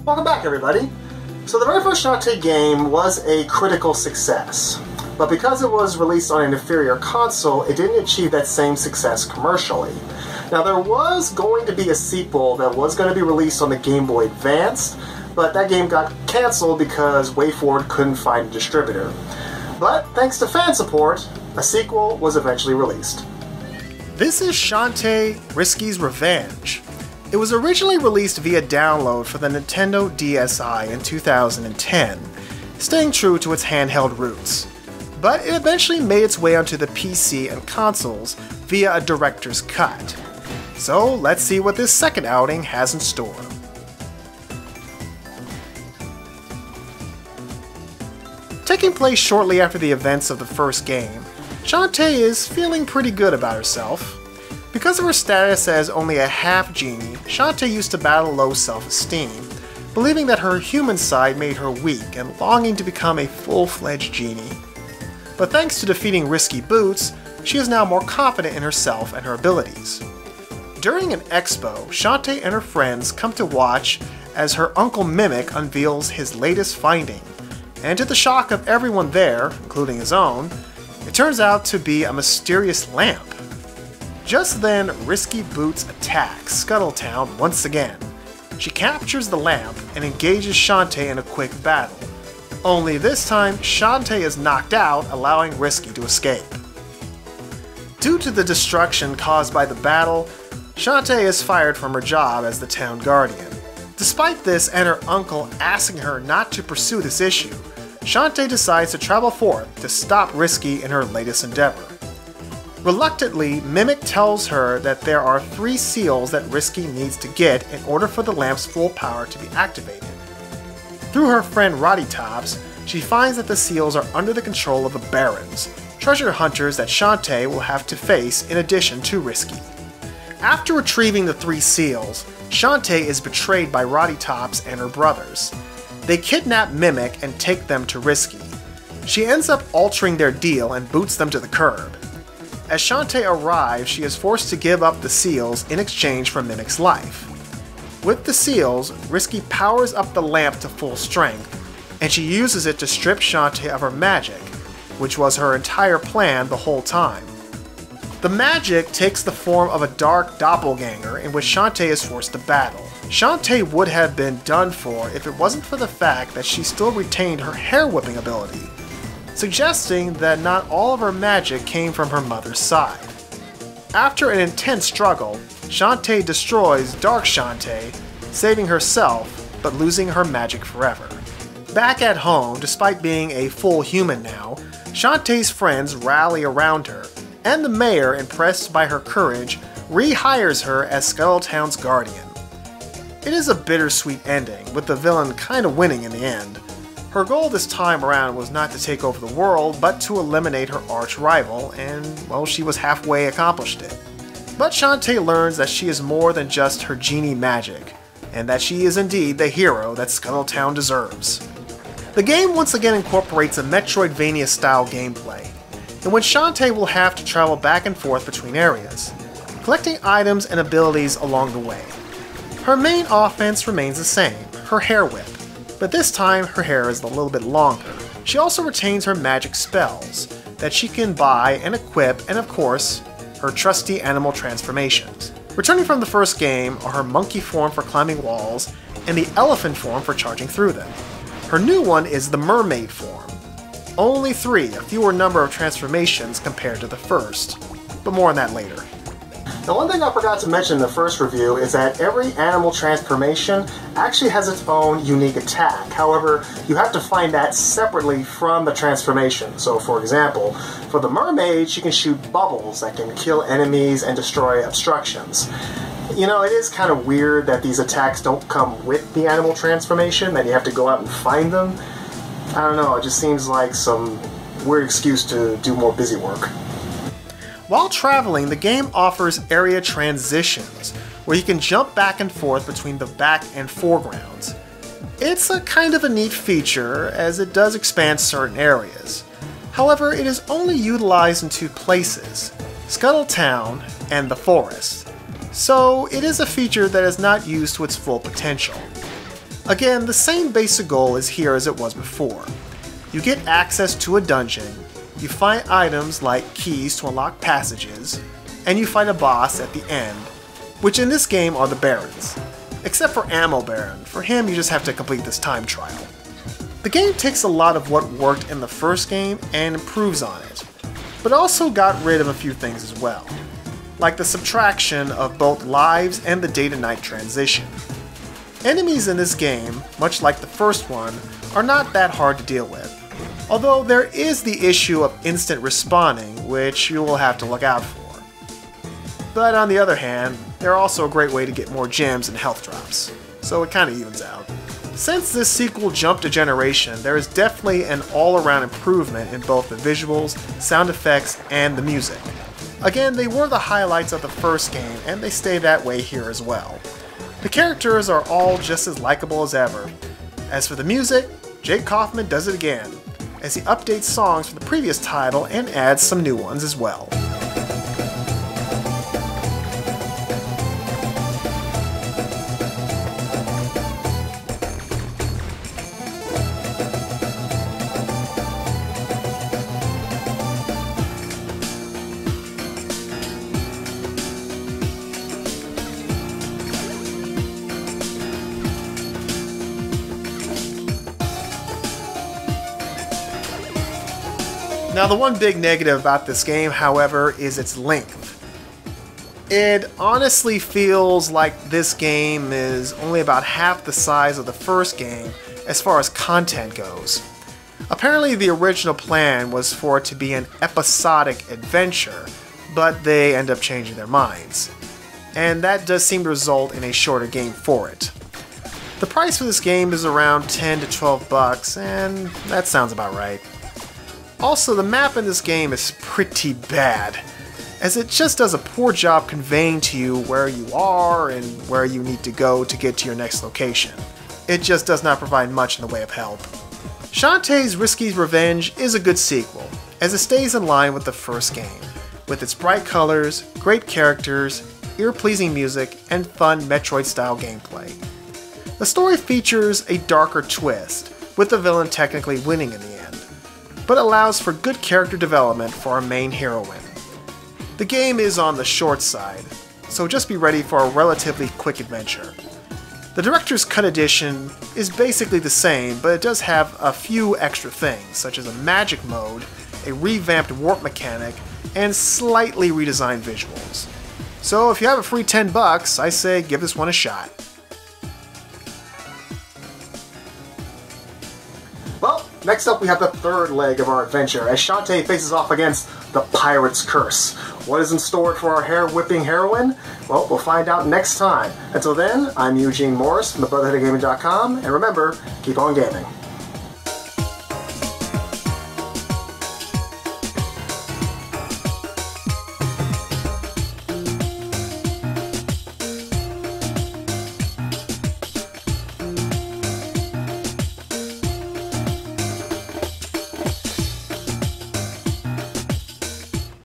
Welcome back, everybody. So the very first Shantae game was a critical success, but because it was released on an inferior console, it didn't achieve that same success commercially. Now there was going to be a sequel that was going to be released on the Game Boy Advance, but that game got cancelled because wayforward couldn't find a distributor. But thanks to fan support, a sequel was eventually released. This is Shantae Risky's Revenge. It was originally released via download for the Nintendo DSi in 2010, staying true to its handheld roots. But it eventually made its way onto the PC and consoles via a director's cut. So let's see what this second outing has in store. Taking place shortly after the events of the first game, Shantae is feeling pretty good about herself. Because of her status as only a half genie, Shantae used to battle low self-esteem, believing that her human side made her weak and longing to become a full-fledged genie. But thanks to defeating Risky Boots, she is now more confident in herself and her abilities. During an expo, Shantae and her friends come to watch as her Uncle Mimic unveils his latest finding, and to the shock of everyone there, including his own, it turns out to be a mysterious lamp. Just then, Risky Boots attacks Scuttletown once again. She captures the lamp and engages Shantae in a quick battle. Only this time, Shantae is knocked out, allowing Risky to escape. Due to the destruction caused by the battle, Shantae is fired from her job as the town guardian. Despite this and her uncle asking her not to pursue this issue, Shantae decides to travel forth to stop Risky in her latest endeavor. Reluctantly, Mimic tells her that there are 3 seals that Risky needs to get in order for the lamp's full power to be activated. Through her friend Roddy Tops, she finds that the seals are under the control of the Barons, treasure hunters that Shantae will have to face in addition to Risky. After retrieving the 3 seals, Shantae is betrayed by Roddy Tops and her brothers. They kidnap Mimic and take them to Risky. She ends up altering their deal and boots them to the curb. As Shantae arrives, she is forced to give up the seals in exchange for Mimic's life. With the seals, Risky powers up the lamp to full strength, and she uses it to strip Shantae of her magic, which was her entire plan the whole time. The magic takes the form of a dark doppelganger in which Shantae is forced to battle. Shantae would have been done for if it wasn't for the fact that she still retained her hair whipping ability, suggesting that not all of her magic came from her mother's side. After an intense struggle, Shantae destroys Dark Shantae, saving herself but losing her magic forever. Back at home, despite being a full human now, Shantae's friends rally around her, and the mayor, impressed by her courage, rehires her as Scuttletown's guardian. It is a bittersweet ending, with the villain kinda winning in the end. Her goal this time around was not to take over the world, but to eliminate her arch-rival, and, well, she was halfway accomplished it. But Shantae learns that she is more than just her genie magic, and that she is indeed the hero that Scuttletown deserves. The game once again incorporates a Metroidvania-style gameplay, in which Shantae will have to travel back and forth between areas, collecting items and abilities along the way. Her main offense remains the same, her hair whip, but this time her hair is a little bit longer. She also retains her magic spells that she can buy and equip, and of course, her trusty animal transformations. Returning from the first game are her monkey form for climbing walls and the elephant form for charging through them. Her new one is the mermaid form. Only 3, a fewer number of transformations compared to the first, but more on that later. Now, one thing I forgot to mention in the first review is that every animal transformation actually has its own unique attack. However, you have to find that separately from the transformation. So, for example, for the mermaid, she can shoot bubbles that can kill enemies and destroy obstructions. You know, it is kind of weird that these attacks don't come with the animal transformation, that you have to go out and find them. I don't know, it just seems like some weird excuse to do more busy work. While traveling, the game offers area transitions, where you can jump back and forth between the back and foregrounds. It's a kind of a neat feature, as it does expand certain areas. However, it is only utilized in 2 places, Scuttletown and the forest, so it is a feature that is not used to its full potential. Again, the same basic goal is here as it was before. You get access to a dungeon, you find items like keys to unlock passages, and you fight a boss at the end, which in this game are the Barons. Except for Ammo Baron, for him you just have to complete this time trial. The game takes a lot of what worked in the first game and improves on it, but also got rid of a few things as well, like the subtraction of both lives and the day to night transition. Enemies in this game, much like the first one, are not that hard to deal with, although there is the issue of instant respawning, which you will have to look out for. But on the other hand, they're also a great way to get more gems and health drops, so it kinda evens out. Since this sequel jumped a generation, there is definitely an all-around improvement in both the visuals, sound effects, and the music. Again, they were the highlights of the first game, and they stay that way here as well. The characters are all just as likable as ever. As for the music, Jake Kaufman does it again, as he updates songs from the previous title and adds some new ones as well. Now, the one big negative about this game, however, is its length. It honestly feels like this game is only about half the size of the first game as far as content goes. Apparently, the original plan was for it to be an episodic adventure, but they end up changing their minds. And that does seem to result in a shorter game for it. The price for this game is around 10 to 12 bucks, and that sounds about right. Also, the map in this game is pretty bad, as it just does a poor job conveying to you where you are and where you need to go to get to your next location. It just does not provide much in the way of help. Shantae's Risky's Revenge is a good sequel, as it stays in line with the first game, with its bright colors, great characters, ear-pleasing music, and fun Metroid-style gameplay. The story features a darker twist, with the villain technically winning in the end, but allows for good character development for our main heroine. The game is on the short side, so just be ready for a relatively quick adventure. The Director's Cut Edition is basically the same, but it does have a few extra things, such as a magic mode, a revamped warp mechanic, and slightly redesigned visuals. So if you have a free 10 bucks, I say give this one a shot. Well, next up we have the third leg of our adventure, as Shantae faces off against the Pirate's Curse. What is in store for our hair-whipping heroine? Well, we'll find out next time. Until then, I'm Eugene Morris from the Brotherhood and remember, keep on gaming.